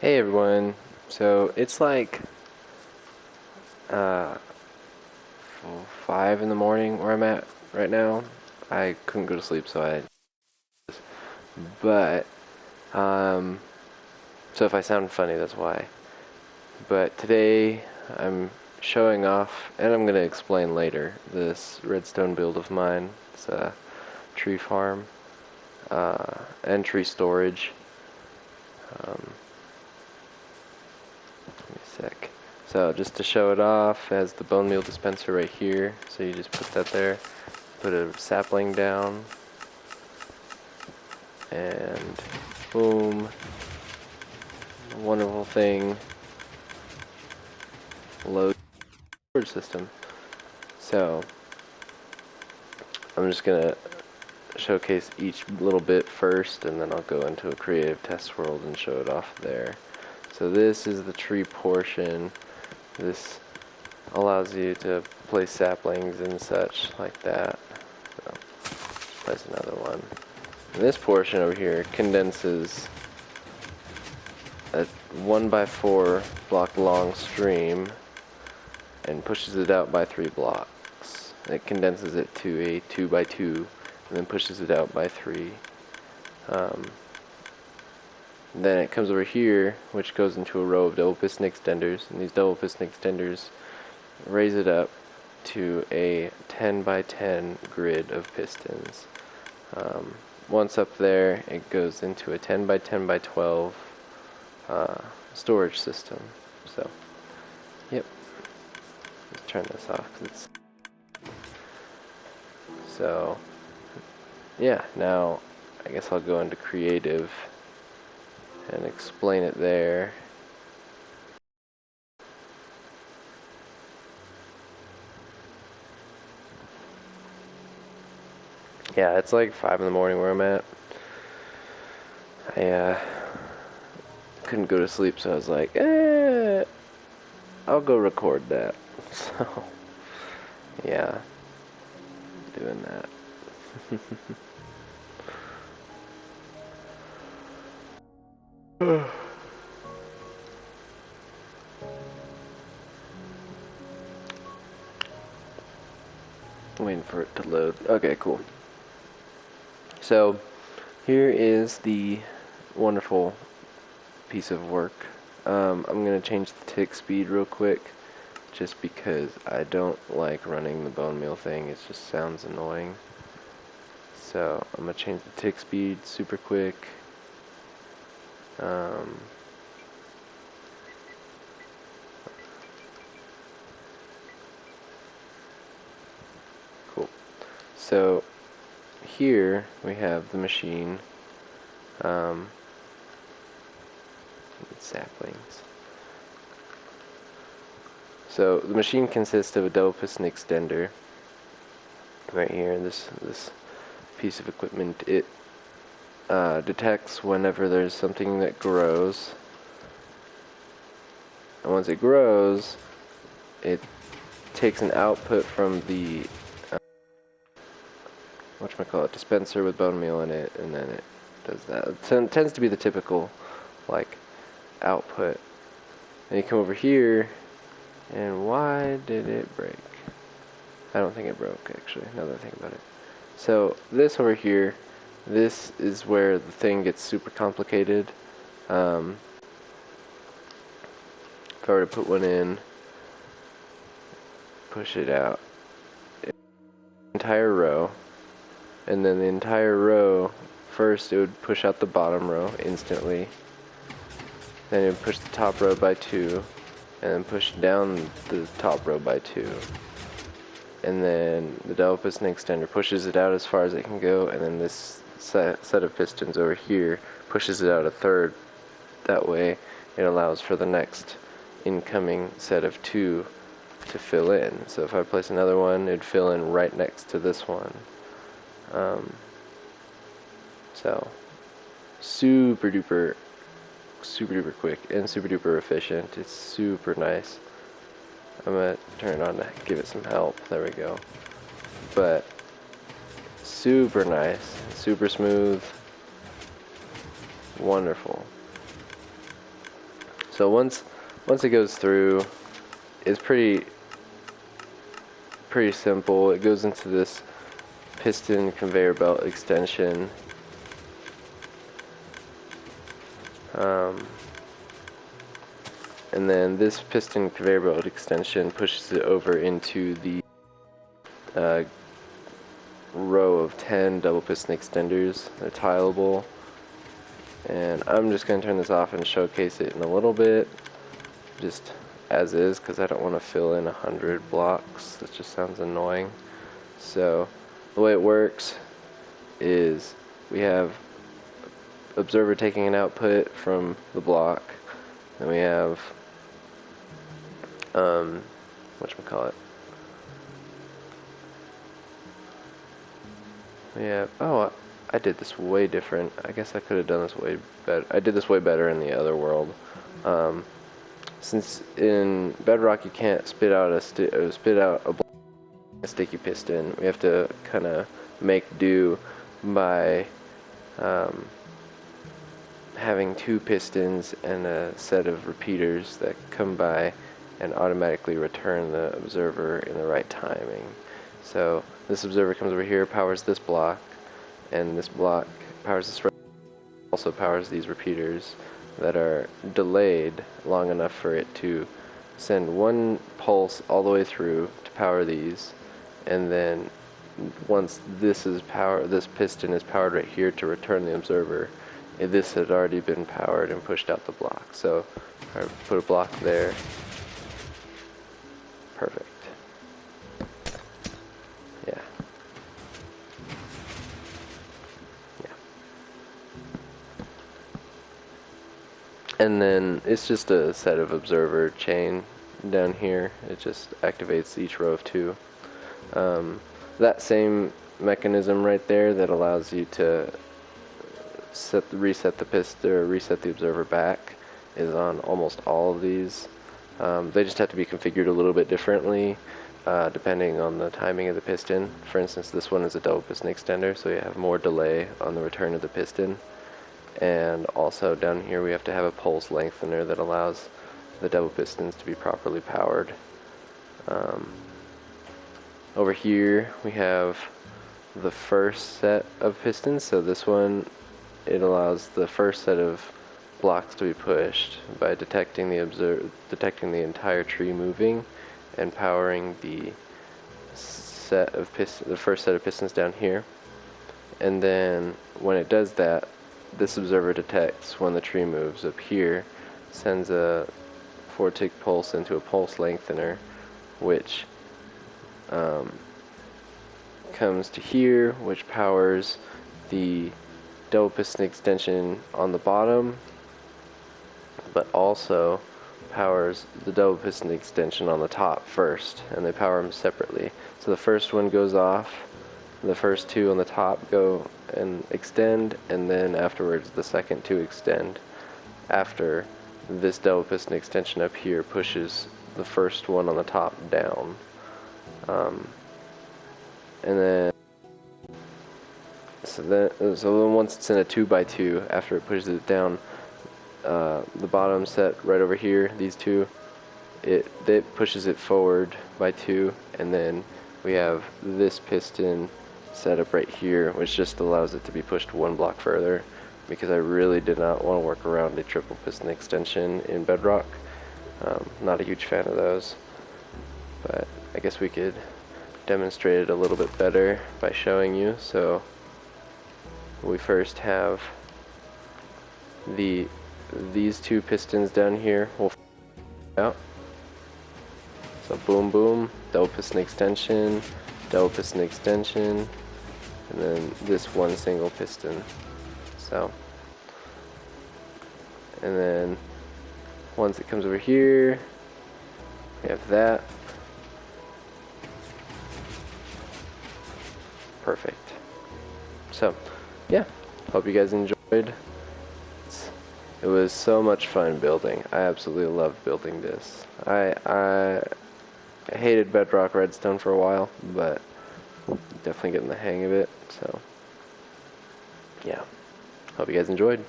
Hey everyone. So it's like uh 5 in the morning where I'm at right now. I couldn't go to sleep, but um so if I sound funny, that's why. But today I'm showing off, and I'm gonna explain later, this redstone build of mine. It's a tree farm and tree storage. Give me a sec. So just to show it off, it has the bone meal dispenser right here. So you just put that there, put a sapling down, and boom, wonderful thing, load storage system. So I'm just gonna showcase each little bit first, and then I'll go into a creative test world and show it off there. So this is the tree portion. This allows you to place saplings and such like that. So place another one. And this portion over here condenses a 1x4 block long stream and pushes it out by 3 blocks. It condenses it to a 2x2 and then pushes it out by 3. Then it comes over here, which goes into a row of double piston extenders, and these double piston extenders raise it up to a 10x10 grid of pistons. Once up there, it goes into a 10x10x12 storage system. So, yep. Let's turn this off because it's. So, yeah. Now, I guess I'll go into creative and explain it there. Yeah, it's like 5 in the morning where I'm at. I couldn't go to sleep, so I was like, I'll go record that. So, yeah, doing that. Waiting for it to load. Okay, cool. So, here is the wonderful piece of work. I'm going to change the tick speed real quick, just because I don't like running the bone meal thing. It just sounds annoying. So, I'm going to change the tick speed super quick. Cool. So, here we have the machine. Saplings. So the machine consists of a double piston extender right here. This piece of equipment, it detects whenever there's something that grows, and once it grows, it takes an output from the whatchamacallit, dispenser with bone meal in it, and then it does that. It tends to be the typical like output. And you come over here, and why did it break? I don't think it broke, actually, now that I think about it. So this over here, this is where the thing gets super complicated. If I were to put one in, push it out, entire row, and then the entire row, first it would push out the bottom row instantly, then it would push the top row by 2, and then push down the top row by 2. And then the double piston extender pushes it out as far as it can go, and then this set of pistons over here pushes it out a third. That way it allows for the next incoming set of 2 to fill in. So if I place another one, it'd fill in right next to this one. So super duper quick and super duper efficient. It's super nice. I'm gonna turn it on to give it some help. There we go. But super nice, super smooth, wonderful. So once it goes through, it's pretty simple. It goes into this piston conveyor belt extension. And then this piston conveyor belt extension pushes it over into the row of 10 double piston extenders. They're tileable. And I'm just going to turn this off and showcase it in a little bit, just as is, because I don't want to fill in 100 blocks. That just sounds annoying. So the way it works is we have observer taking an output from the block, then we have whatchamacallit, yeah, oh, I did this way different. I guess I could have done this way better. I did this way better in the other world. Since in Bedrock you can't spit out a sticky piston, we have to kind of make do by having 2 pistons and a set of repeaters that come by and automatically return the observer in the right timing. So this observer comes over here, powers this block, and this block powers this, also powers these repeaters that are delayed long enough for it to send one pulse all the way through to power these, and then once this piston is powered right here to return the observer, this had already been powered and pushed out the block. So I put a block there. Perfect. Yeah. And then it's just a set of observer chain down here. It just activates each row of 2. That same mechanism right there that allows you to reset the piston or reset the observer back is on almost all of these. They just have to be configured a little bit differently depending on the timing of the piston. For instance, this one is a double piston extender, so you have more delay on the return of the piston. And also down here we have to have a pulse lengthener that allows the double pistons to be properly powered. Over here we have the first set of pistons. So this one, it allows the first set of blocks to be pushed by detecting the entire tree moving and powering the first set of pistons down here. And then when it does that, this observer detects when the tree moves up here, sends a 4-tick pulse into a pulse lengthener, which comes to here, which powers the double piston extension on the bottom, but also powers the double piston extension on the top first, and they power them separately. So the first one goes off, the first 2 on the top go and extend, and then afterwards the second 2 extend after this double piston extension up here pushes the first one on the top down. And then so then once it's in a 2x2, after it pushes it down, the bottom set right over here, these 2, it pushes it forward by 2, and then we have this piston set up right here, which just allows it to be pushed 1 block further, because I really did not want to work around a triple piston extension in Bedrock. Not a huge fan of those, but I guess we could demonstrate it a little bit better by showing you. So we first have these 2 pistons down here. We'll out. So boom boom, double piston extension, and then this one single piston. So, and then once it comes over here, we have that. Perfect. So, yeah, hope you guys enjoyed. It was so much fun building. I absolutely loved building this. I hated Bedrock Redstone for a while, but definitely getting the hang of it. So, yeah, hope you guys enjoyed.